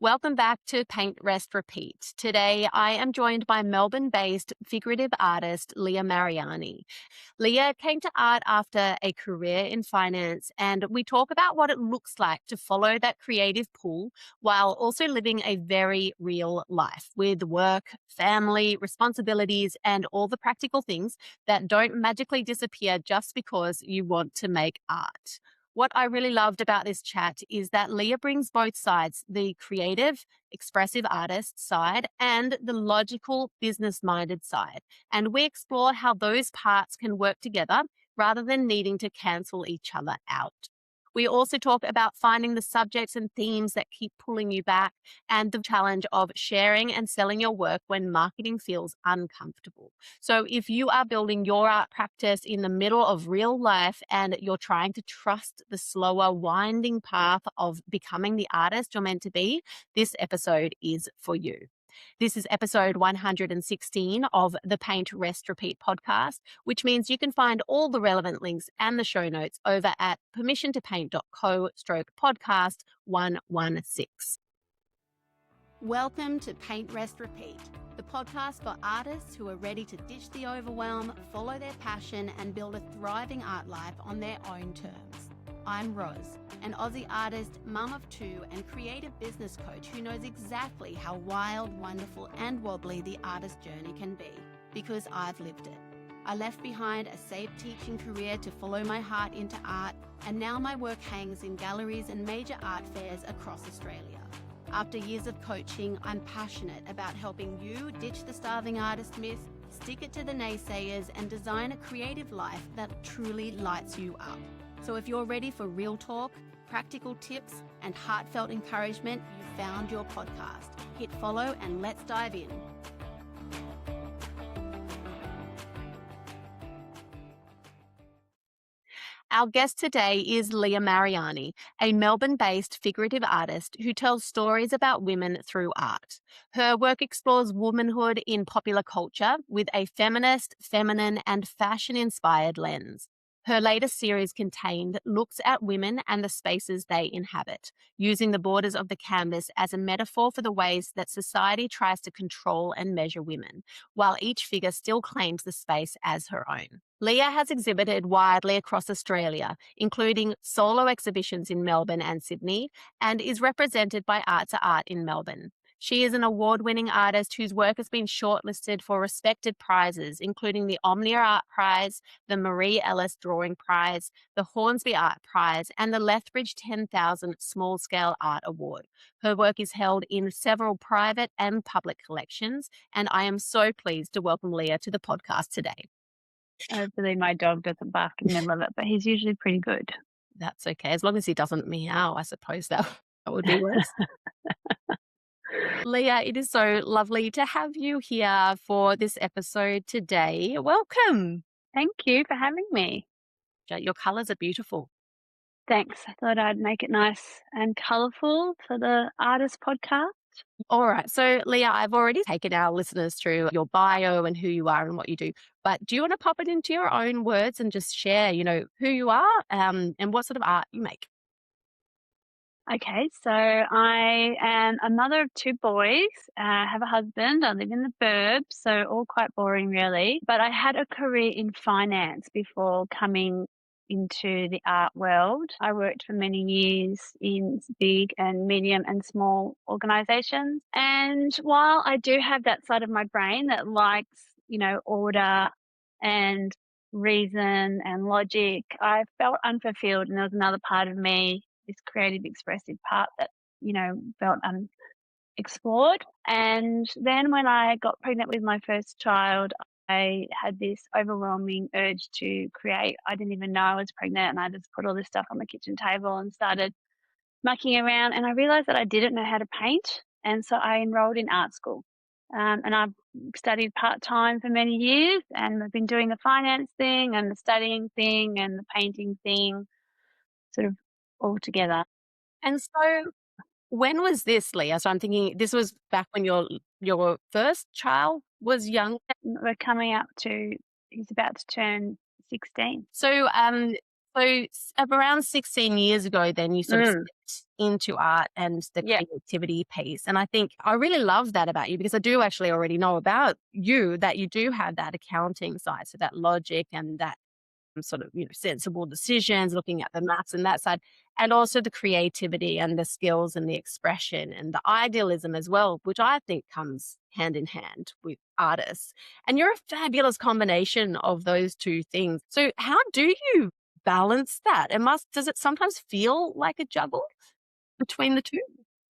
Welcome back to Paint, Rest, Repeat. Today, I am joined by Melbourne-based figurative artist Leah Mariani. Leah came to art after a career in finance, and we talk about what it looks like to follow that creative pull while also living a very real life with work, family, responsibilities, and all the practical things that don't magically disappear just because you want to make art. What I really loved about this chat is that Leah brings both sides, the creative, expressive artist side and the logical, business minded side. And we explore how those parts can work together rather than needing to cancel each other out. We also talk about finding the subjects and themes that keep pulling you back and the challenge of sharing and selling your work when marketing feels uncomfortable. So, if you are building your art practice in the middle of real life and you're trying to trust the slower, winding path of becoming the artist you're meant to be, this episode is for you. This is episode 116 of the Paint, Rest, Repeat podcast, which means you can find all the relevant links and the show notes over at permissiontopaint.co/podcast 116. Welcome to Paint, Rest, Repeat, the podcast for artists who are ready to ditch the overwhelm, follow their passion, and build a thriving art life on their own terms. I'm Roz, an Aussie artist, mum of two, and creative business coach who knows exactly how wild, wonderful, and wobbly the artist journey can be, because I've lived it. I left behind a safe teaching career to follow my heart into art, and now my work hangs in galleries and major art fairs across Australia. After years of coaching, I'm passionate about helping you ditch the starving artist myth, stick it to the naysayers, and design a creative life that truly lights you up. So if you're ready for real talk, practical tips, and heartfelt encouragement, you've found your podcast. Hit follow and let's dive in. Our guest today is Leah Mariani, a Melbourne-based figurative artist who tells stories about women through art. Her work explores womanhood in popular culture with a feminist, feminine, and fashion-inspired lens. Her latest series, Contained, looks at women and the spaces they inhabit, using the borders of the canvas as a metaphor for the ways that society tries to control and measure women, while each figure still claims the space as her own. Leah has exhibited widely across Australia, including solo exhibitions in Melbourne and Sydney, and is represented by Art to Art in Melbourne. She is an award-winning artist whose work has been shortlisted for respected prizes, including the Omnia Art Prize, the Marie Ellis Drawing Prize, the Hornsby Art Prize, and the Lethbridge 10,000 Small Scale Art Award. Her work is held in several private and public collections, and I am so pleased to welcome Leah to the podcast today. Hopefully my dog doesn't bark in the middle of it, but he's usually pretty good. That's okay. As long as he doesn't meow, I suppose that would be worse. Leah, it is so lovely to have you here for this episode today. Welcome. Thank you for having me. Your colours are beautiful. Thanks. I thought I'd make it nice and colourful for the artist podcast. All right. So, Leah, I've already taken our listeners through your bio and who you are and what you do. But do you want to pop it into your own words and just share, who you are and what sort of art you make? Okay, so I am a mother of two boys. I have a husband. I live in the burbs, so all quite boring really. But I had a career in finance before coming into the art world. I worked for many years in big and medium and small organizations. And while I do have that side of my brain that likes, order and reason and logic, I felt unfulfilled, and there was another part of me, this creative expressive part that, felt unexplored. And then when I got pregnant with my first child, I had this overwhelming urge to create. I didn't even know I was pregnant, and I just put all this stuff on the kitchen table and started mucking around, and I realized that I didn't know how to paint. And so I enrolled in art school. And I've studied part-time for many years, and I've been doing the finance thing and the studying thing and the painting thing sort of all together. And so when was this, Leah? So I'm thinking this was back when your first child was young. We're coming up to, he's about to turn 16. So Around 16 years ago, then you sort of Mm, stepped into art and the yeah, creativity piece. And I think I really love that about you because I do actually already know about you that you do have that accounting side. So that logic and that sort of, sensible decisions, looking at the maths and that side, and also the creativity and the skills and the expression and the idealism as well, which I think comes hand in hand with artists. And you're a fabulous combination of those two things. So how do you balance that? Does it sometimes feel like a juggle between the two?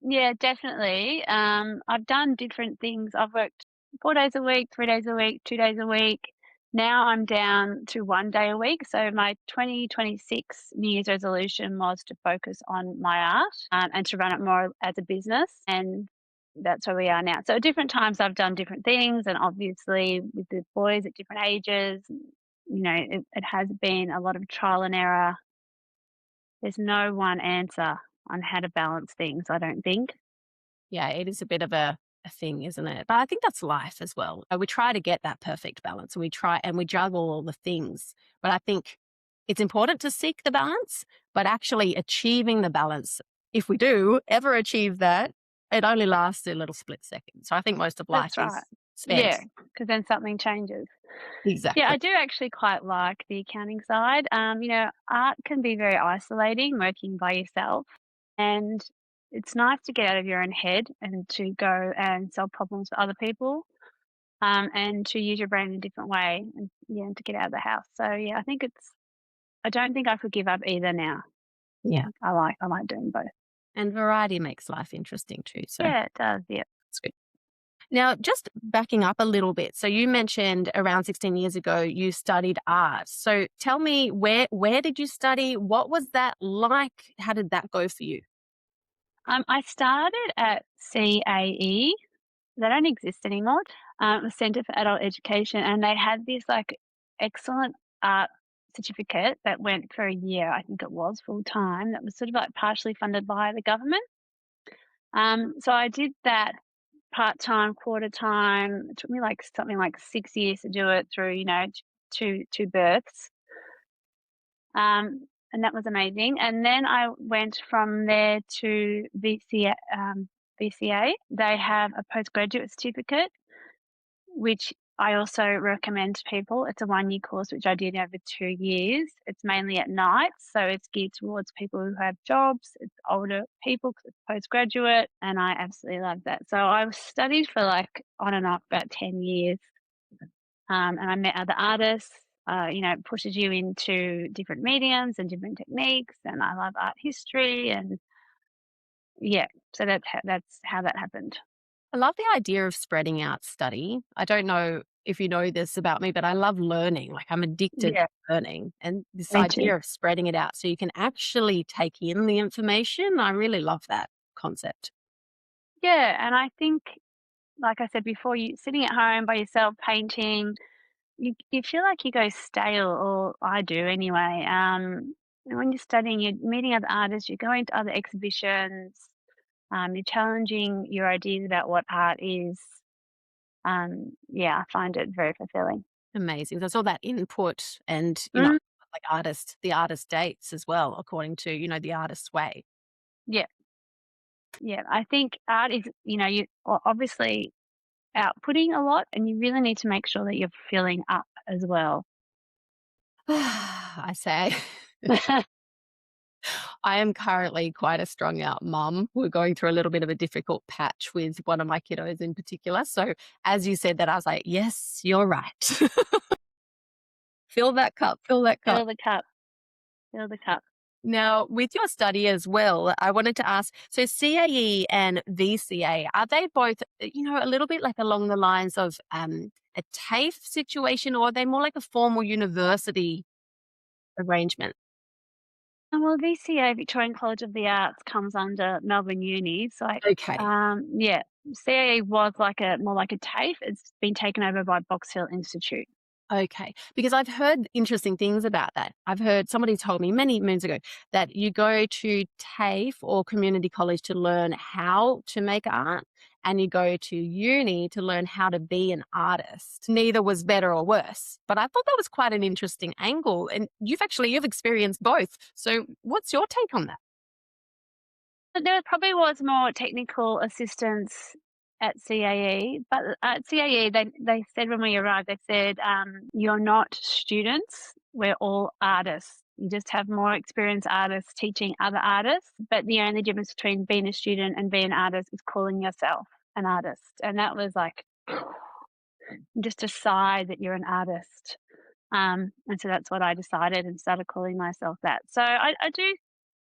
yeah, definitely. I've done different things. I've worked 4 days a week, 3 days a week, 2 days a week. Now I'm down to 1 day a week. So my 2026 New Year's resolution was to focus on my art, and to run it more as a business. And that's where we are now. So at different times I've done different things, and obviously with the boys at different ages, it has been a lot of trial and error. There's no one answer on how to balance things, I don't think. Yeah, it is a bit of a thing, isn't it? But I think that's life as well. We try to get that perfect balance and we try and we juggle all the things. But I think it's important to seek the balance, but actually achieving the balance, if we do ever achieve that, it only lasts a little split second. So I think most of life That's right. is spent. Yeah, because then something changes. Yeah, Exactly. I do actually quite like the accounting side. Art can be very isolating working by yourself, and it's nice to get out of your own head and to go and solve problems for other people, and to use your brain in a different way and, yeah, to get out of the house. So, yeah, I don't think I could give up either now. Yeah. I like doing both. And variety makes life interesting too. So Yeah, it does, yeah. it's good. Now, just backing up a little bit. So you mentioned around 16 years ago you studied art. So tell me where did you study? What was that like? How did that go for you? I started at CAE. They don't exist anymore. The Centre for Adult Education, and they had this, like, excellent art certificate that went for a year, I think it was full time, that was sort of, like, partially funded by the government. So I did that part-time, quarter time. It took me, like, something like 6 years to do it through, t 2 births. And that was amazing, and then I went from there to VCA. They have a postgraduate certificate, which I also recommend to people. It's a 1-year course, which I did over 2 years. It's mainly at night, so it's geared towards people who have jobs. It's older people 'cause it's postgraduate, and I absolutely love that. So I studied for, like, on and off about 10 years, and I met other artists. It pushes you into different mediums and different techniques, and I love art history, and yeah, so that's how that happened. I love the idea of spreading out study. I don't know if you know this about me, but I love learning. Like I'm addicted Yeah, to learning. And this me too. idea of spreading it out so you can actually take in the information, I really love that concept. Yeah, and I think, like I said before, you sitting at home by yourself painting, you feel like you go stale, or I do anyway. And when you're studying, you're meeting other artists, you're going to other exhibitions, you're challenging your ideas about what art is. Yeah, I find it very fulfilling. Amazing. There's all that input and, Mm, like the artist dates as well, according to, the artist's way. yeah, yeah. I think art is, you obviously outputting a lot, and you really need to make sure that you're filling up as well. I say. I am currently quite a strung out mum. We're going through a little bit of a difficult patch with one of my kiddos in particular. So as you said that, I was like, yes, you're right. Fill that cup, fill that cup. Fill the cup, fill the cup. Now, with your study as well, I wanted to ask, so CAE and VCA, are they both, a little bit like along the lines of a TAFE situation, or are they more like a formal university arrangement? Well, VCA, Victorian College of the Arts, comes under Melbourne Uni. So, Okay. yeah, CAE was more like a TAFE. It's been taken over by Box Hill Institute. Okay, because I've heard interesting things about that. I've heard somebody told me many moons ago that you go to TAFE or community college to learn how to make art, and you go to uni to learn how to be an artist. Neither was better or worse, but I thought that was quite an interesting angle. And you've experienced both. So, what's your take on that? But there probably was more technical assistance at CAE, but at CAE, they said when we arrived, they said, "You're not students, we're all artists. You just have more experienced artists teaching other artists, but the only difference between being a student and being an artist is calling yourself an artist." And that was like, just decide that you're an artist. And so that's what I decided and started calling myself that. So I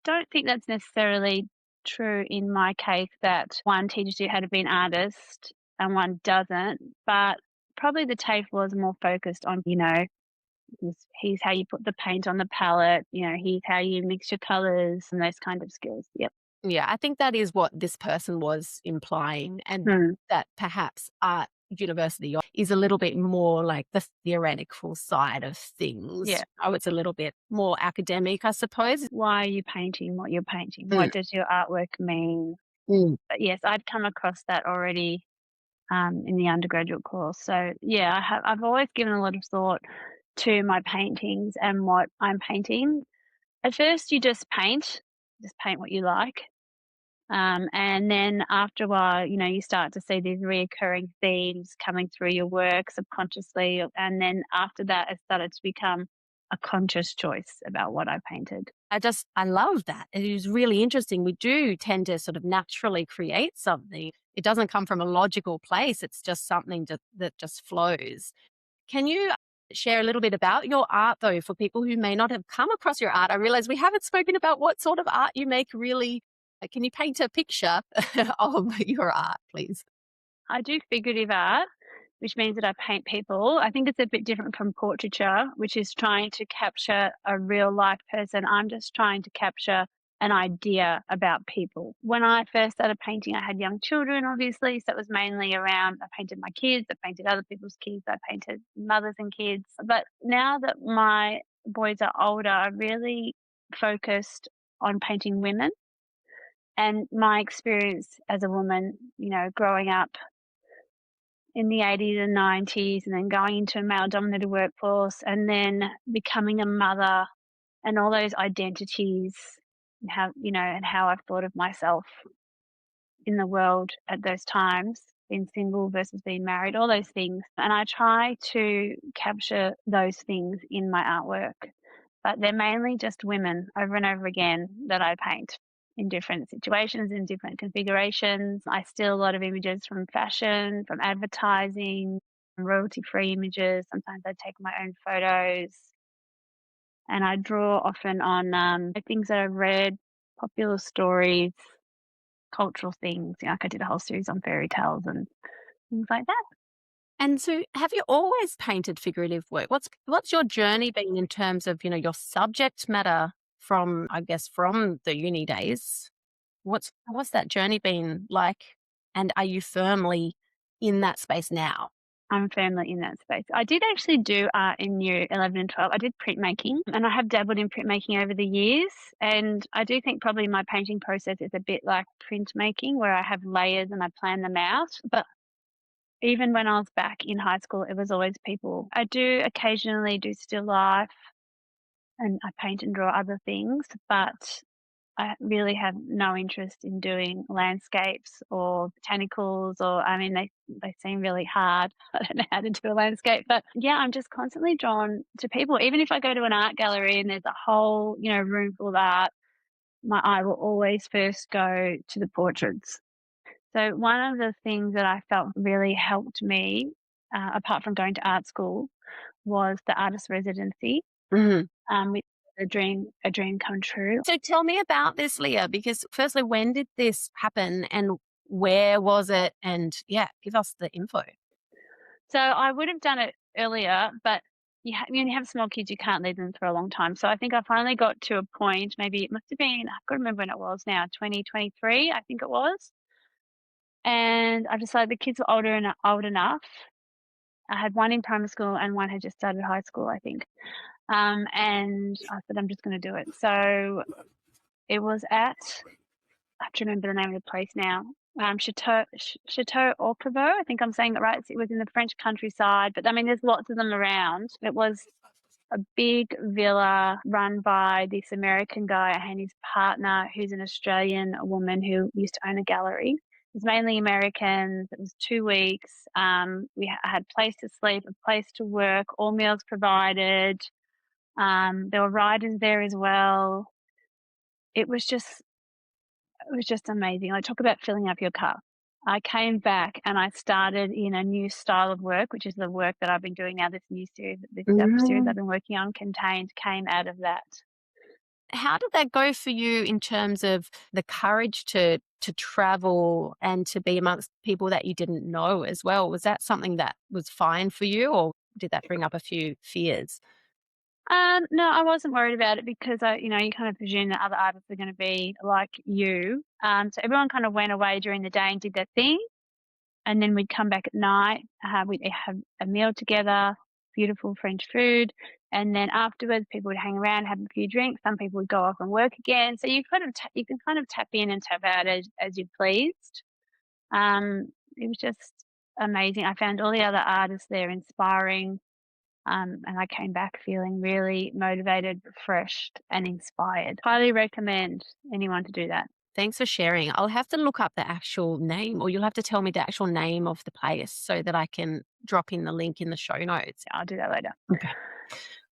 don't think that's necessarily true in my case that one teaches you how to be an artist and one doesn't, but probably the TAFE was more focused on, here's how you put the paint on the palette, here's how you mix your colors and those kind of skills. Yep. Yeah, I think that is what this person was implying, and Hmm. that perhaps art university is a little bit more like the theoretical side of things. Yeah. Oh, it's a little bit more academic, I suppose. Why are you painting what you're painting? Mm, What does your artwork mean? mm. But yes, I'd come across that already in the undergraduate course. So yeah, I've always given a lot of thought to my paintings and what I'm painting. At first, you just paint what you like, and then after a while, you start to see these reoccurring themes coming through your work subconsciously, and then after that, it started to become a conscious choice about what I painted. I love that. It is really interesting. We do tend to sort of naturally create something. It doesn't come from a logical place. It's just something that just flows. Can you share a little bit about your art, though, for people who may not have come across your art? I realize we haven't spoken about what sort of art you make really. Can you paint a picture of your art, please? I do figurative art, which means that I paint people. I think it's a bit different from portraiture, which is trying to capture a real life person. I'm just trying to capture an idea about people. When I first started painting, I had young children, obviously. So it was mainly around, I painted my kids, I painted other people's kids, I painted mothers and kids. But now that my boys are older, I really focused on painting women and my experience as a woman, growing up in the 80s and 90s and then going into a male dominated workforce and then becoming a mother and all those identities and how I've thought of myself in the world at those times, being single versus being married, all those things. And I try to capture those things in my artwork, but they're mainly just women over and over again that I paint in different situations, in different configurations. I steal a lot of images from fashion, from advertising, royalty free images. Sometimes I take my own photos and I draw often on things that I've read, popular stories, cultural things. Like I did a whole series on fairy tales and things like that. And so, have you always painted figurative work? What's your journey been in terms of your subject matter from, I guess, from the uni days? What's that journey been like? And are you firmly in that space now? I'm firmly in that space. I did actually do art in year 11 and 12. I did printmaking and I have dabbled in printmaking over the years. And I do think probably my painting process is a bit like printmaking where I have layers and I plan them out. But even when I was back in high school, it was always people. I do occasionally do still life and I paint and draw other things, but I really have no interest in doing landscapes or botanicals or I mean they seem really hard. I don't know how to do a landscape. But yeah, I'm just constantly drawn to people. Even if I go to an art gallery and there's a whole, room full of art, my eye will always first go to the portraits. So one of the things that I felt really helped me, apart from going to art school, was the artist residency, Mhm. which is a dream come true. So tell me about this, Leah, because firstly, when did this happen and where was it? And yeah, give us the info. So I would have done it earlier, but when you have small kids, you can't leave them for a long time. So I think I finally got to a point, maybe it must have been, I can't remember when it was now, 2023, I think it was. And I decided the kids were old enough I had one in primary school and one had just started high school, I think. And I said, I'm just going to do it. So it was at, I have to remember the name of the place now. Chateau Orcreveau. I think I'm saying it right. It was in the French countryside, but I mean, there's lots of them around. It was a big villa run by this American guy and his partner, who's an Australian woman who used to own a gallery. It was mainly Americans. It was 2 weeks. I had place to sleep, a place to work, all meals provided. There were riders there as well. It was just it was just amazing. Like, talk about filling up your cup. I came back and I started in a new style of work, which is the work that I've been doing now. This new series, this series Mm. I've been working on, came out of that. How did that go for you in terms of the courage to travel and to be amongst people that you didn't know as well? Was that something that was fine for you, or did that bring up a few fears? No, I wasn't worried about it because you kind of presume that other artists are going to be like you. So everyone kind of went away during the day and did their thing, and then we'd come back at night. We'd have a meal together, beautiful French food, and then afterwards, people would hang around, have a few drinks. Some people would go off and work again. So you can kind of tap in and tap out as you pleased. It was just amazing. I found all the other artists there inspiring. And I came back feeling really motivated, refreshed, and inspired. Highly recommend anyone to do that. Thanks for sharing. I'll have to look up the actual name, or you'll have to tell me the actual name of the place so that I can drop in the link in the show notes. I'll do that later Okay.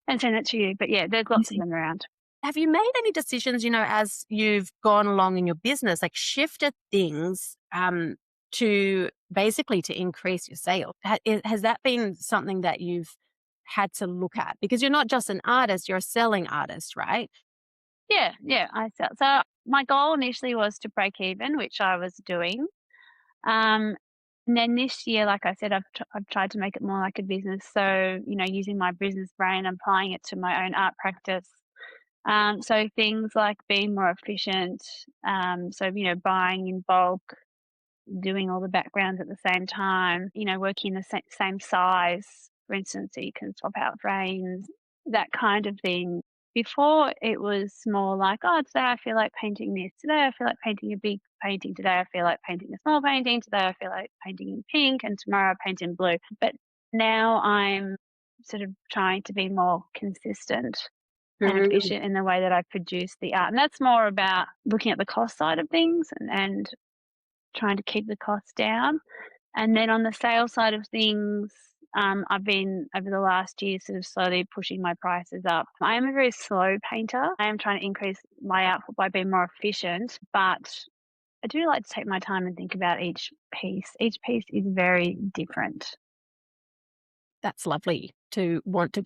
and send it to you. But yeah, there's lots of them around. Have you made any decisions, as you've gone along in your business, like shifted things to basically to increase your sales? Has that been something that you've had to look at? Because you're not just an artist, you're a selling artist, right? Yeah, yeah, I sell. So my goal initially was to break even, which I was doing. Um, and then this year, like I said, I've tried to make it more like a business. So, using my business brain, applying it to my own art practice. So things like being more efficient. So, buying in bulk, doing all the backgrounds at the same time, working the same size, for instance, so you can swap out frames, that kind of thing. Before it was more like, oh, today I feel like painting this. Today I feel like painting a big painting. Today I feel like painting a small painting. Today I feel like painting in pink, and tomorrow I paint in blue. But now I'm sort of trying to be more consistent and Mm. efficient in the way that I produce the art. And that's more about looking at the cost side of things and trying to keep the costs down. And then on the sales side of things, I've been over the last year sort of slowly pushing my prices up. I am a very slow painter. I am trying to increase my output by being more efficient, but I do like to take my time and think about each piece. Each piece is very different. That's lovely to want to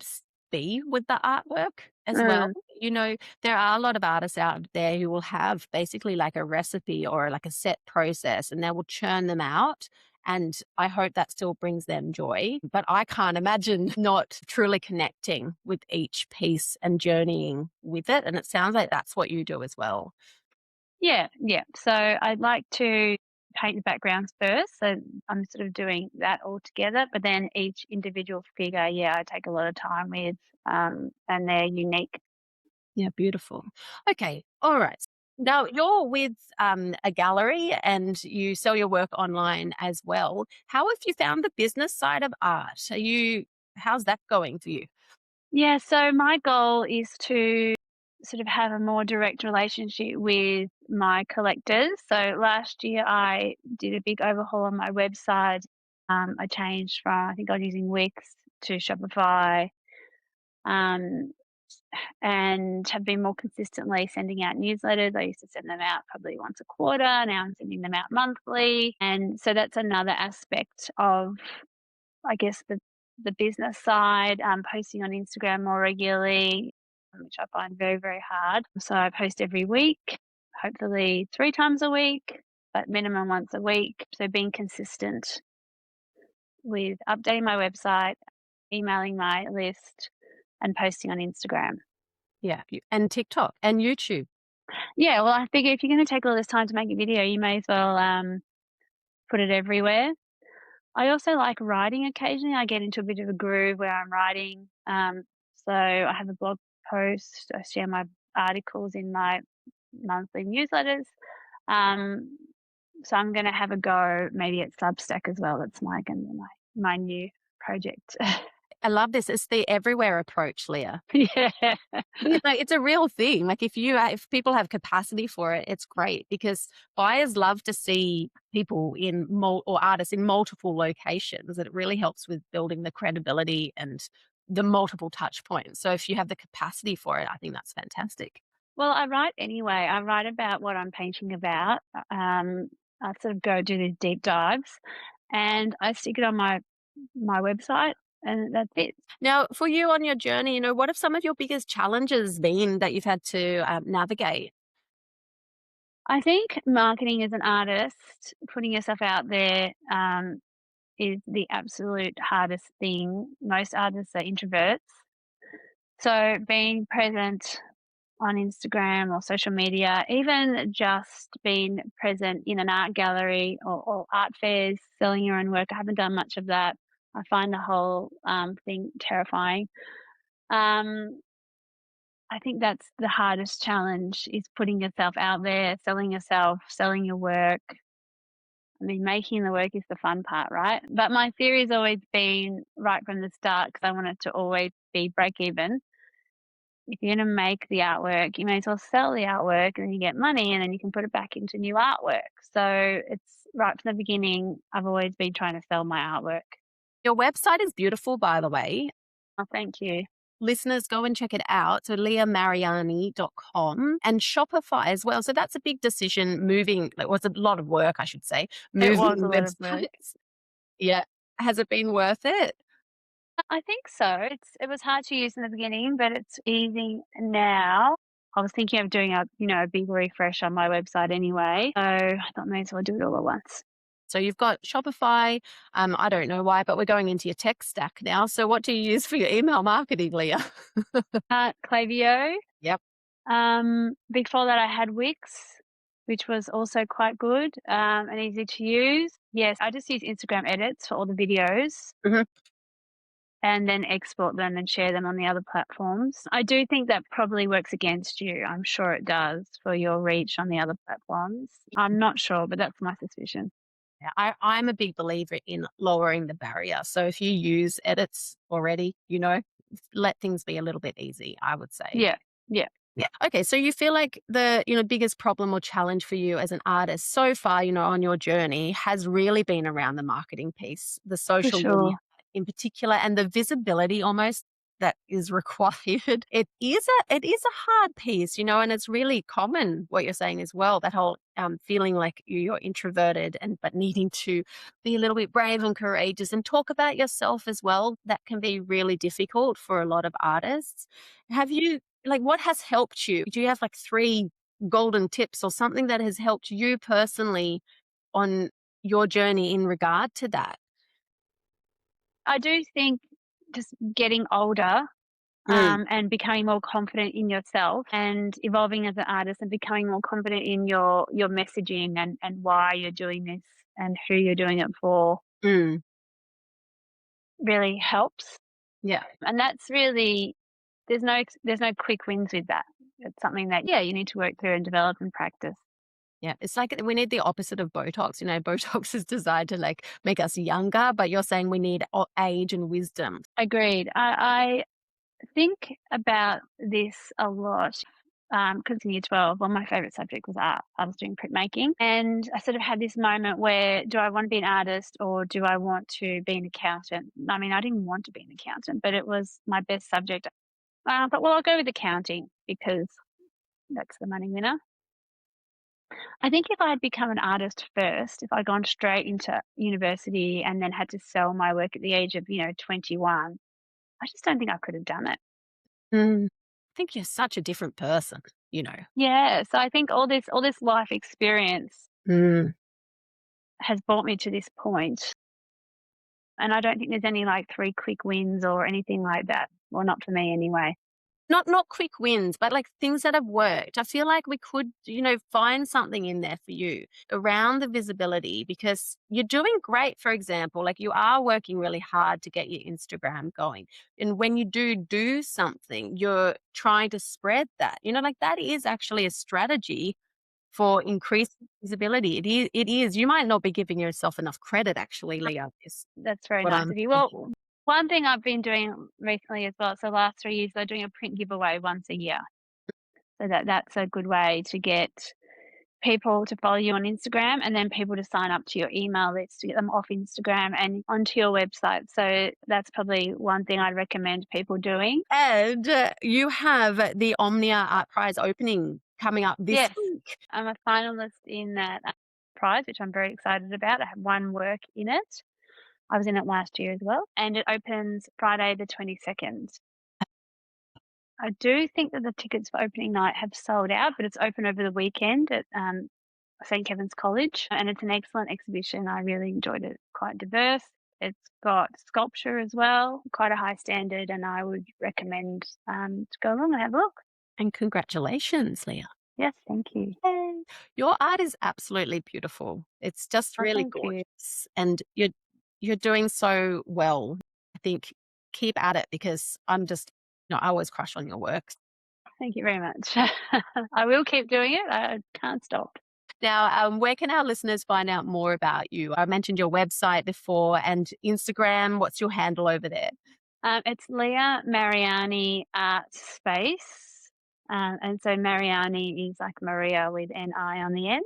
be with the artwork as well. Mm, There are a lot of artists out there who will have basically like a recipe or like a set process and they will churn them out. And I hope that still brings them joy. But I can't imagine not truly connecting with each piece and journeying with it. And it sounds like that's what you do as well. yeah, yeah. So I'd like to paint the backgrounds first. So I'm sort of doing that all together. But then each individual figure, yeah, I take a lot of time with, and they're unique. Yeah, beautiful. Okay, all right. Now you're with a gallery and you sell your work online as well. How have you found the business side of art? How's that going for you? Yeah, so my goal is to sort of have a more direct relationship with my collectors. So last year I did a big overhaul on my website. I changed from, I think I was using Wix to Shopify, um, and have been more consistently sending out newsletters. I used to send them out probably once a quarter. Now I'm sending them out monthly. And so that's another aspect of, I guess, the business side, posting on Instagram more regularly, which I find very, very hard. So I post every week, hopefully 3 times a week, but minimum once a week. So being consistent with updating my website, emailing my list, and posting on Instagram. Yeah, and TikTok and YouTube. Yeah, well, I figure if you're going to take all this time to make a video, you may as well put it everywhere. I also like writing occasionally. I get into a bit of a groove where I'm writing. So I have a blog post. I share my articles in my monthly newsletters. Um, so I'm going to have a go maybe at Substack as well. That's my new project. I love this. It's the everywhere approach, Leah. Yeah. It's a real thing. Like if people have capacity for it, it's great because buyers love to see people or artists in multiple locations. And it really helps with building the credibility and the multiple touch points. So if you have the capacity for it, I think that's fantastic. Well, I write anyway. I write about what I'm painting about. I sort of go do these deep dives, and I stick it on my website, and that's it. Now, for you on your journey, what have some of your biggest challenges been that you've had to navigate? I think marketing as an artist, putting yourself out there, is the absolute hardest thing. Most artists are introverts, so being present on Instagram or social media, even just being present in an art gallery or art fairs, selling your own work. I haven't done much of that. I find the whole thing terrifying. Um, I think that's the hardest challenge is putting yourself out there, selling yourself, selling your work. I mean, making the work is the fun part, right? But my theory has always been right from the start because I wanted to always be break even. If you're going to make the artwork, you may as well sell the artwork and then you get money and then you can put it back into new artwork. So it's right from the beginning, I've always been trying to sell my artwork. Your website is beautiful, by the way. Oh, thank you. Listeners, go and check it out. So leahmariani.com and Shopify as well. So that's a big decision moving, like, was a lot of work, I should say, It was a moving lot of work. websites. Yeah. Has it been worth it? I think so. It was hard to use in the beginning, but it's easy now. I was thinking of doing a big refresh on my website anyway. So I thought may as well do it all at once. So you've got Shopify. I don't know why, but we're going into your tech stack now. So what do you use for your email marketing, Leah? Klaviyo. Yep. Before that, I had Wix, which was also quite good and easy to use. Yes, I just use Instagram edits for all the videos Mhm. and then export them and share them on the other platforms. I do think that probably works against you. I'm sure it does for your reach on the other platforms. I'm not sure, but that's my suspicion. Yeah, I'm a big believer in lowering the barrier. So if you use edits already, let things be a little bit easy, I would say. Yeah, yeah, Yeah. Okay. So you feel like the, biggest problem or challenge for you as an artist so far, on your journey has really been around the marketing piece, the for social media sure. in particular, and the visibility almost that is required. It is a hard piece, and it's really common what you're saying as well. That whole feeling like you're introverted and but needing to be a little bit brave and courageous and talk about yourself as well. That can be really difficult for a lot of artists. Have you like, what has helped you? Do you have, like, 3 golden tips or something that has helped you personally on your journey in regard to that? I do think just getting older Mm, and becoming more confident in yourself and evolving as an artist and becoming more confident in your messaging and why you're doing this and who you're doing it for mm, really helps. yeah, And that's really there's no quick wins with that. It's something that yeah, you need to work through and develop and practice. yeah. It's like we need the opposite of Botox, Botox is designed to, like, make us younger, but you're saying we need o age and wisdom. Agreed. I think about this a lot. Because in year 12, well, my favorite subject was art. I was doing printmaking. And I sort of had this moment where do I want to be an artist or do I want to be an accountant? I mean, I didn't want to be an accountant, but it was my best subject. But well, I'll go with accounting because that's the money winner. I think if I had become an artist first, if I'd gone straight into university and then had to sell my work at the age of, 21, I just don't think I could have done it. Mm. I think you're such a different person, you know? Yeah, so I think all this life experience Mm. has brought me to this point, and I don't think there's any, like, 3 quick wins or anything like that. Well, not for me anyway. Not quick wins, but like things that have worked. I feel like we could, find something in there for you around the visibility because you're doing great, for example. Like you are working really hard to get your Instagram going. And when you do something, you're trying to spread that. Like that is actually a strategy for increased visibility. It is. You might not be giving yourself enough credit actually, Leah, is That's very what nice I'm of you. thinking. Well, one thing I've been doing recently as well, so last 3 years, they're doing a print giveaway once a year. So that's a good way to get people to follow you on Instagram and then people to sign up to your email list to get them off Instagram and onto your website. So that's probably one thing I'd recommend people doing. And you have the Omnia Art Prize opening coming up this Yes, week. I'm a finalist in that prize, which I'm very excited about. I have one work in it. I was in it last year as well, and it opens Friday the 22nd. I do think that the tickets for opening night have sold out, but it's open over the weekend at St. Kevin's College, and it's an excellent exhibition. I really enjoyed it. Quite diverse. It's got sculpture as well, quite a high standard, and I would recommend to go along and have a look. And congratulations, Leah. Yes, thank you. Yay. Your art is absolutely beautiful. It's just Oh, really thank you. gorgeous. And you're doing so well. I think keep at it because I always crush on your work. Thank you very much. I will keep doing it. I can't stop. Now, where can our listeners find out more about you? I mentioned your website before and Instagram. What's your handle over there? It's Leah Mariani Art Space. And so Mariani is like Maria with an I on the end.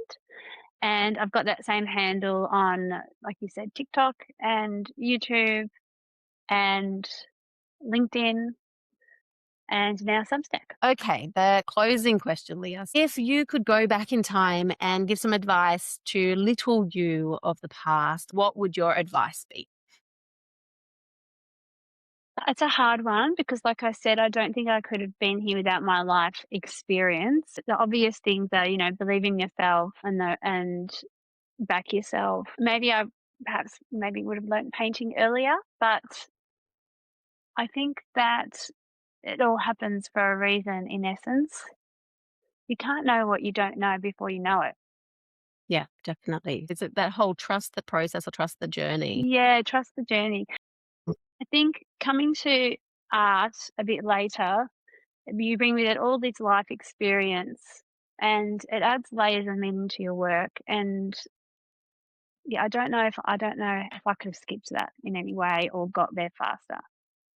And I've got that same handle on, like you said, TikTok and YouTube and LinkedIn and now Substack. Okay, the closing question, Leah. If you could go back in time and give some advice to little you of the past, what would your advice be? It's a hard one because, like I said, I don't think I could have been here without my life experience. The obvious things are, believe in yourself and back yourself. Maybe I perhaps maybe would have learnt painting earlier, but I think that it all happens for a reason in essence. You can't know what you don't know before you know it. Yeah, definitely. Is it that whole trust the process or trust the journey? Yeah, trust the journey. I think coming to art a bit later, you bring with it all this life experience and it adds layers of meaning to your work. And yeah, I don't know if I could have skipped that in any way or got there faster.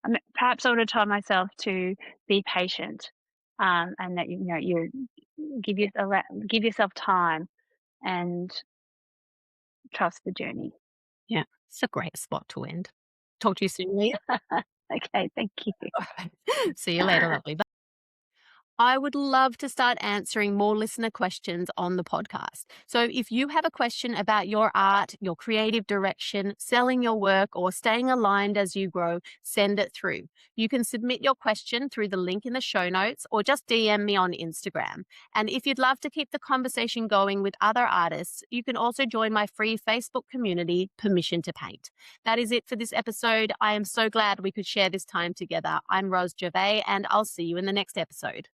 I mean, perhaps I would have told myself to be patient, and that you give yourself time and trust the journey. Yeah, it's a great spot to end. Talk to you soon, Leah. Okay, thank you. All right. See you later, lovely. I would love to start answering more listener questions on the podcast. So if you have a question about your art, your creative direction, selling your work, or staying aligned as you grow, send it through. You can submit your question through the link in the show notes or just DM me on Instagram. And if you'd love to keep the conversation going with other artists, you can also join my free Facebook community, Permission to Paint. That is it for this episode. I am so glad we could share this time together. I'm Rose Gervais, and I'll see you in the next episode.